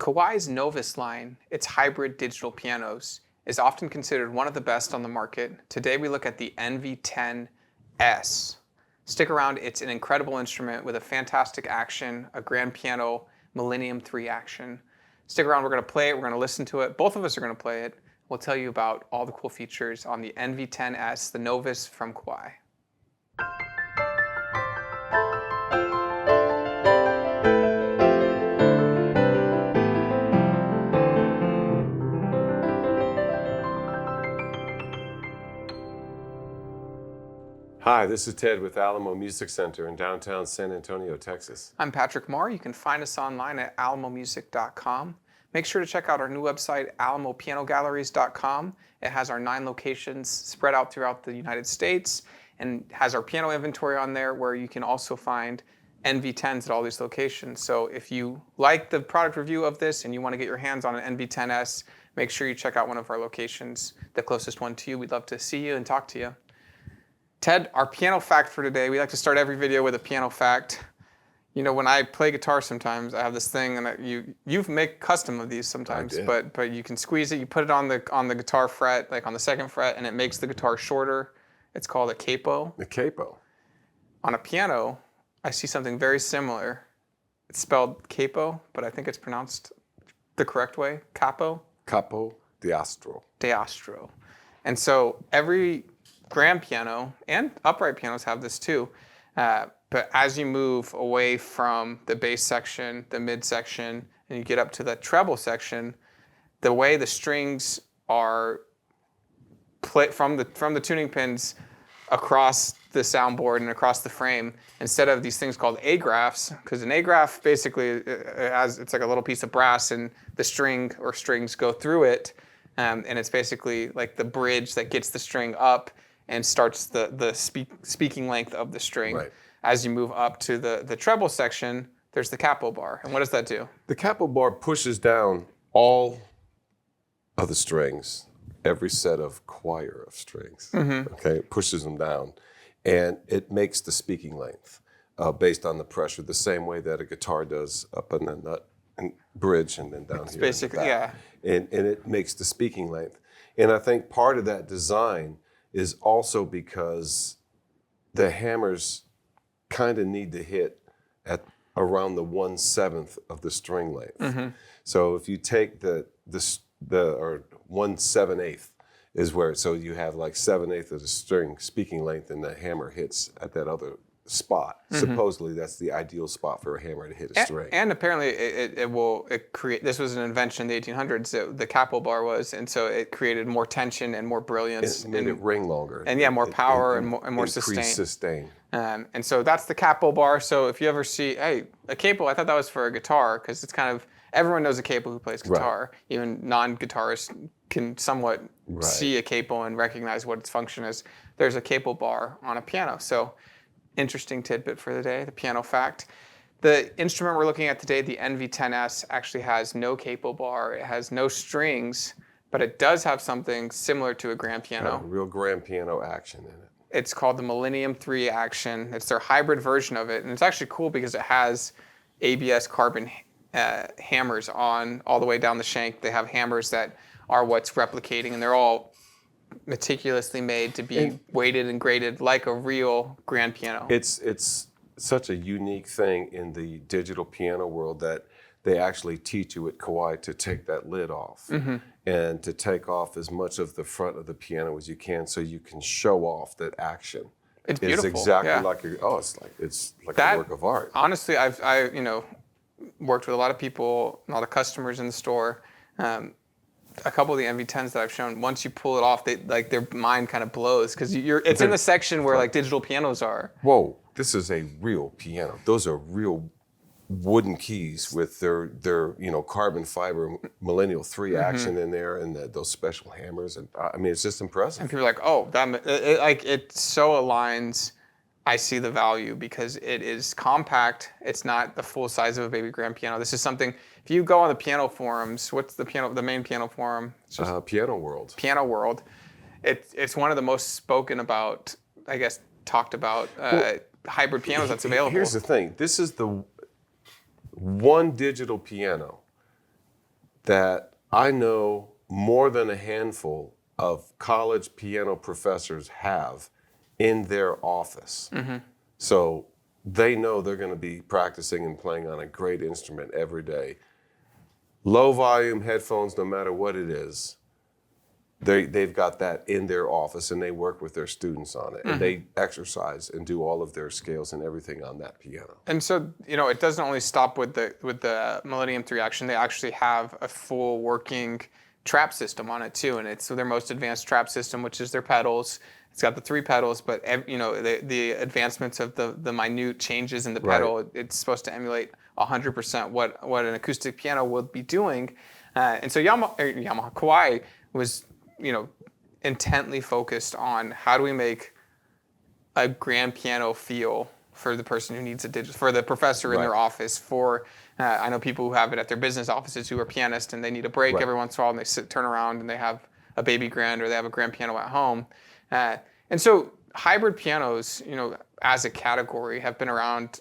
Kawai's Novus line, its hybrid digital pianos, is often considered one of the best on the market. Today we look at the NV10S. Stick around, it's an incredible instrument with a fantastic action, a grand piano, Millennium III action. Stick around, we're going to play it, we're going to listen to it. Both of us are going to play it. We'll tell you about all the cool features on the NV10S, the Novus from Kawai. Hi, this is Ted with Alamo Music Center in downtown San Antonio, Texas. I'm Patrick Marr. You can find us online at alamomusic.com. Make sure to check out our new website, alamopianogalleries.com. It has our 9 locations spread out throughout the United States and has our piano inventory on there where you can also find NV10s at all these locations. So if you like the product review of this and you want to get your hands on an NV10S, make sure you check out one of our locations, the closest one to you. We'd love to see you and talk to you. Ted, our piano fact for today, we like to start every video with a piano fact. You know, when I play guitar sometimes, I have this thing, and you make custom of these sometimes, but you can squeeze it, you put it on the guitar fret, like on the 2nd fret, and it makes the guitar shorter. It's called a capo. A capo. On a piano, I see something very similar. It's spelled capo, but I think it's pronounced the correct way, capo. Capo d'astro. D'astro. And so every grand piano and upright pianos have this too. But as you move away from the bass section, the mid section, and you get up to the treble section, the way the strings are played from the tuning pins across the soundboard and across the frame, instead of these things called A-graphs, because an A-graph basically it's like a little piece of brass and the string or strings go through it, and it's basically like the bridge that gets the string up and starts the speaking length of the string. Right. As you move up to the treble section, there's the capo bar. And what does that do? The capo bar pushes down all of the strings, every set of choir of strings. Mm-hmm. Okay, it pushes them down, and it makes the speaking length based on the pressure, the same way that a guitar does up in the nut and bridge and then down it's here. Basically, yeah. And it makes the speaking length. And I think part of that design is also because the hammers kind of need to hit at around the 1/7 of the string length. Mm-hmm. So if you take the or 1/7/8 is where, so you have like 7/8 of the string speaking length, and the hammer hits at that other spot. Mm-hmm. Supposedly that's the ideal spot for a hammer to hit a string. And apparently it create. This was an invention in the 1800s. The capo bar was, and so it created more tension and more brilliance. It made it ring longer. And more power and more sustain. And so that's the capo bar. So if you ever see, hey, a capo, I thought that was for a guitar, because it's kind of, everyone knows a capo who plays guitar. Right. Even non-guitarists can somewhat see a capo and recognize what its function is. There's a capo bar on a piano. So interesting tidbit for the day, the piano fact. The instrument we're looking at today, the NV10S, actually has no capo bar. It has no strings, but it does have something similar to a grand piano. A real grand piano action in it. It's called the Millennium III action. It's their hybrid version of it, and it's actually cool because it has ABS carbon hammers on all the way down the shank. They have hammers that are what's replicating, and they're all meticulously made to be weighted and graded like a real grand piano. It's such a unique thing in the digital piano world that they actually teach you at Kawai to take that lid off, mm-hmm. and to take off as much of the front of the piano as you can, so you can show off that action. It's beautiful. It's exactly like it's like a work of art. Honestly, I've worked with a lot of people, a lot of customers in the store. A couple of the NV10s that I've shown, once you pull it off, their mind kind of blows, because it's in the section where like digital pianos are. Whoa, this is a real piano. Those are real wooden keys with their carbon fiber Millennium III mm-hmm. action in there, and those special hammers. And I mean, it's just impressive. And people are like, oh, it so aligns. I see the value because it is compact. It's not the full size of a baby grand piano. This is something, if you go on the piano forums, what's the main piano forum? Piano World. Piano World. It's one of the most spoken about, I guess, talked about hybrid pianos that's available. Here's the thing. This is the one digital piano that I know more than a handful of college piano professors have in their office. So they know they're going to be practicing and playing on a great instrument every day. Low volume headphones, no matter what it is, they've got that in their office, and they work with their students on it, and they exercise and do all of their scales and everything on that piano. And so, it doesn't only stop with the Millennium III action. They actually have a full working trap system on it too, and it's their most advanced trap system, which is their pedals. It's got the 3 pedals, but the advancements of the minute changes in the pedal, it's supposed to emulate 100% what an acoustic piano would be doing. And so Kawai was intently focused on how do we make a grand piano feel for the person who needs for the professor in their office, I know people who have it at their business offices who are pianists and they need a break every once in a while, and they turn around and they have a baby grand or they have a grand piano at home. And so hybrid pianos, as a category, have been around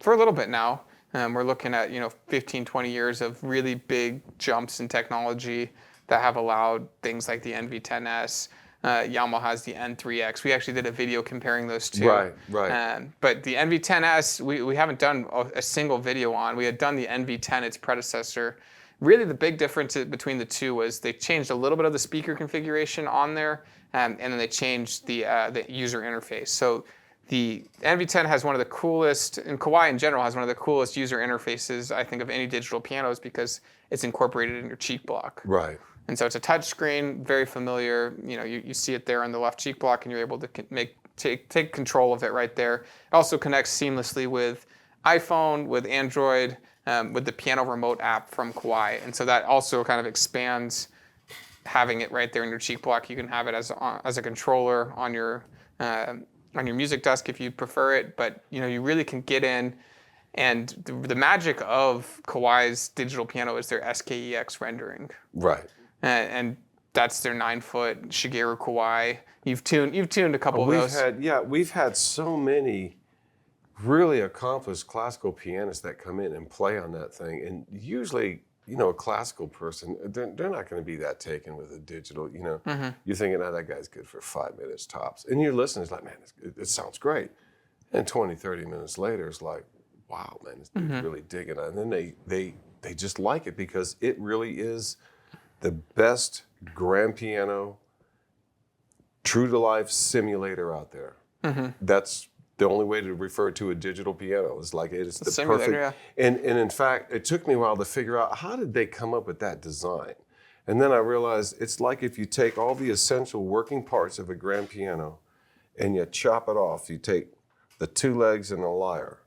for a little bit now. We're looking at 15, 20 years of really big jumps in technology that have allowed things like the NV10S. Yamaha has the N3X. We actually did a video comparing those two. Right. But the NV10S, we haven't done a single video on. We had done the NV10, its predecessor. Really, the big difference between the two was they changed a little bit of the speaker configuration on there, and then they changed the user interface. So the NV10 has one of the coolest, and Kawai in general has one of the coolest user interfaces, I think, of any digital pianos because it's incorporated in your cheek block. Right. And so it's a touch screen, very familiar. You see it there on the left cheek block, and you're able to take control of it right there. It also connects seamlessly with iPhone, with Android, with the piano remote app from Kawai. And so that also kind of expands having it right there in your cheek block. You can have it as a controller on your music desk if you prefer it, but you really can get in. And the magic of Kawai's digital piano is their SKEX rendering. Right. And that's their 9-foot Shigeru Kawai. You've tuned a couple of those. We've had so many really accomplished classical pianists that come in and play on that thing, and usually, a classical person, they're not going to be that taken with a digital. You're thinking, that guy's good for 5 minutes tops, and you're listening, it's like, man, it sounds great, and 20, 30 minutes later, it's like, wow, man, this dude's really digging it, and then they just like it because it really is the best grand piano, true to life simulator out there. That's the only way to refer to a digital piano. It's like it is the perfect. And in fact, it took me a while to figure out how did they come up with that design. And then I realized it's like if you take all the essential working parts of a grand piano and you chop it off. You take the 2 legs and the lyre.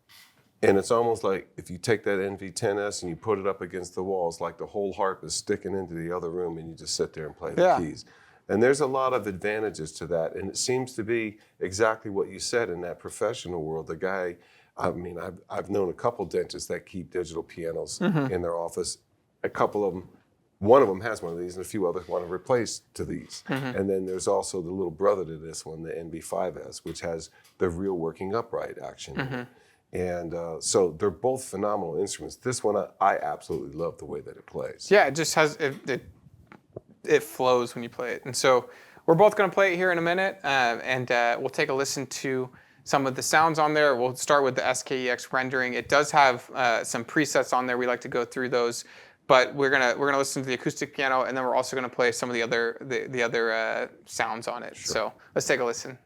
And it's almost like if you take that NV10S and you put it up against the wall, it's like the whole harp is sticking into the other room and you just sit there and play the keys. And there's a lot of advantages to that. And it seems to be exactly what you said in that professional world. The guy, I've known a couple dentists that keep digital pianos in their office. A couple of them, one of them has one of these and a few others want to replace to these. And then there's also the little brother to this one, the NV5S, which has the real working upright action. And so they're both phenomenal instruments. This one, I absolutely love the way that it plays. Yeah, it just has, it flows when you play it. And so we're both going to play it here in a minute, and we'll take a listen to some of the sounds on there. We'll start with the SKEX rendering. It does have some presets on there. We like to go through those, but we're gonna listen to the acoustic piano, and then we're also gonna play some of the other sounds on it. Sure. So let's take a listen.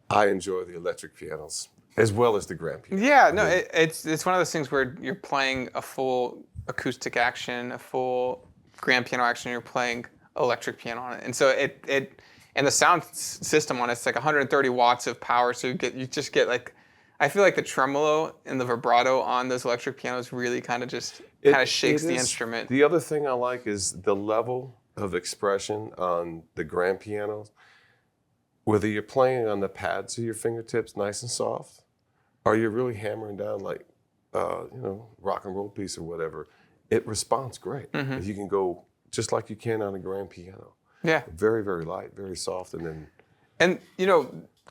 I enjoy the electric pianos as well as the grand piano. Yeah, no, it's one of those things where you're playing a full acoustic action, a full grand piano action, you're playing electric piano on it, and so and the sound system on it's like 130 watts of power, so you just get like, I feel like the tremolo and the vibrato on those electric pianos really kind of shakes the instrument. The other thing I like is the level of expression on the grand pianos. Whether you're playing on the pads of your fingertips, nice and soft, or you're really hammering down like, rock and roll piece or whatever, it responds great. Mm-hmm. You can go just like you can on a grand piano. Yeah. Very, very light, very soft, and then. And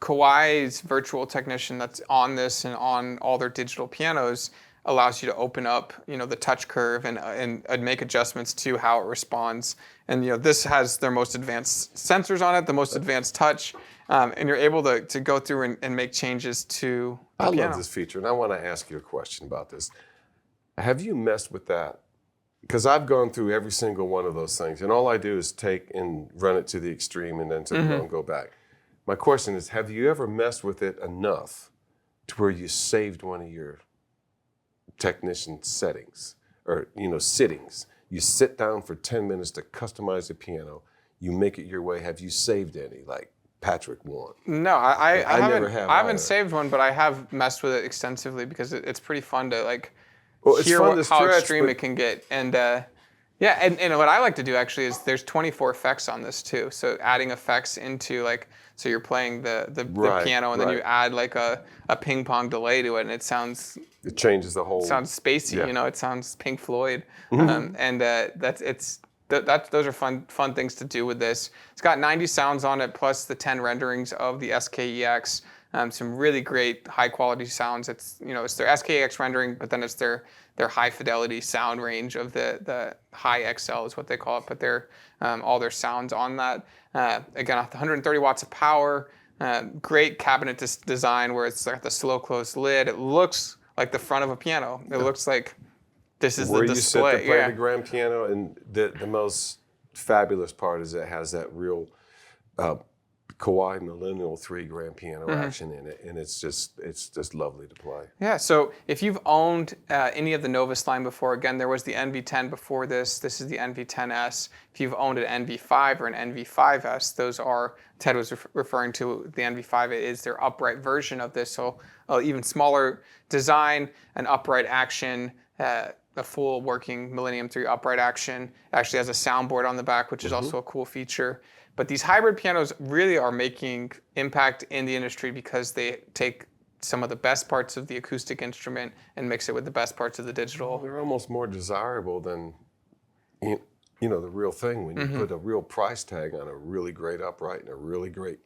Kawai's virtual technician that's on this and on all their digital pianos allows you to open up, the touch curve and make adjustments to how it responds. And this has their most advanced sensors on it, the most advanced touch, and you're able to go through and make changes to the piano. I love this feature, and I want to ask you a question about this. Have you messed with that because I've gone through every single one of those things, and all I do is take and run it to the extreme and then to the low and go back. My question is, have you ever messed with it enough to where you saved one of your technician settings or, sittings? You sit down for 10 minutes to customize the piano. You make it your way. Have you saved any, like Patrick won? No, I never have. I haven't either. saved one, but I have messed with it extensively because it's pretty fun to It's hear fun to how stretch, extreme but- it can get. And and what I like to do actually is there's 24 effects on this too. So adding effects into so you're playing the Right, piano and then you right. add like a ping pong delay to it, and it sounds changes the whole. sounds spacey. Yeah. It sounds Pink Floyd. Those are fun things to do with this. It's got 90 sounds on it plus the 10 renderings of the SKEX. Some really great high quality sounds. It's their SKEX rendering, but then it's their high fidelity sound range of the high XL is what they call it. But they're all their sounds on that. Again, 130 watts of power. Great cabinet design where it's like the slow close lid. It looks like the front of a piano. It looks like this is Where the you sit display. to play the grand piano, and the most fabulous part is it has that real Kawai Millennium III grand piano action in it, and it's just lovely to play. Yeah, so if you've owned any of the Novus line before, again, there was the NV10 before this. This is the NV10S. If you've owned an NV5 or an NV5S, those are, Ted was referring to the NV5. It is their upright version of this, so even smaller design, an upright action, a full working Millennium III upright action. It actually has a soundboard on the back, which is also a cool feature. But these hybrid pianos really are making impact in the industry because they take some of the best parts of the acoustic instrument and mix it with the best parts of the digital. They're almost more desirable than the real thing when you put a real price tag on a really great upright and a really great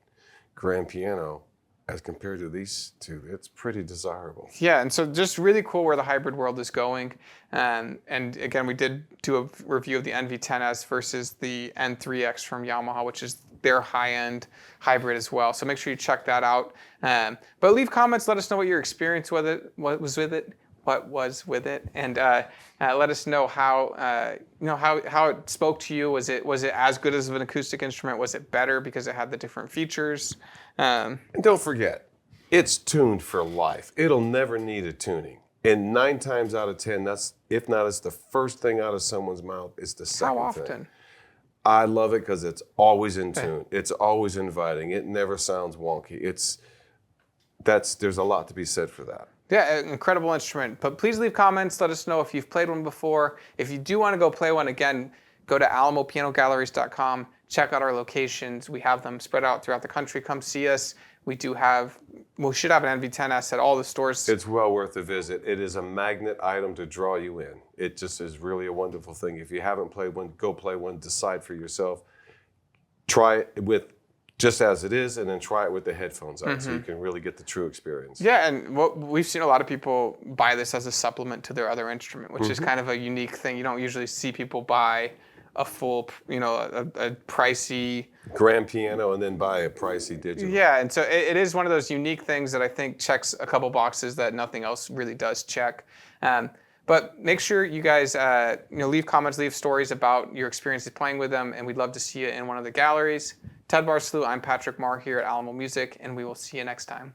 grand piano. As compared to these two, it's pretty desirable. Yeah, and so just really cool where the hybrid world is going. And again, we did do a review of the NV10S versus the N3X from Yamaha, which is their high-end hybrid as well. So make sure you check that out. But leave comments, let us know what your experience with it, what was with it, and let us know how it spoke to you. Was it as good as an acoustic instrument? Was it better because it had the different features? And don't forget, it's tuned for life. It'll never need a tuning. And 9 times out of 10, if not, it's the first thing out of someone's mouth. It's the second How thing. often? I love it because it's always in tune. It's always inviting. It never sounds wonky. There's a lot to be said for that. Yeah, an incredible instrument. But please leave comments. Let us know if you've played one before. If you do want to go play one, again, go to alamopianogalleries.com. Check out our locations. We have them spread out throughout the country. Come see us. We should have an NV10S at all the stores. It's well worth a visit. It is a magnet item to draw you in. It just is really a wonderful thing. If you haven't played one, go play one. Decide for yourself. Try it with just as it is, and then try it with the headphones on so you can really get the true experience. Yeah, and we've seen a lot of people buy this as a supplement to their other instrument, which is kind of a unique thing. You don't usually see people buy a full, a pricey grand piano and then buy a pricey digital. Yeah, and so it is one of those unique things that I think checks a couple boxes that nothing else really does check. But make sure you guys leave comments, leave stories about your experiences playing with them, and we'd love to see you in one of the galleries. Ted Barslew, I'm Patrick Marr here at Alamo Music, and we will see you next time.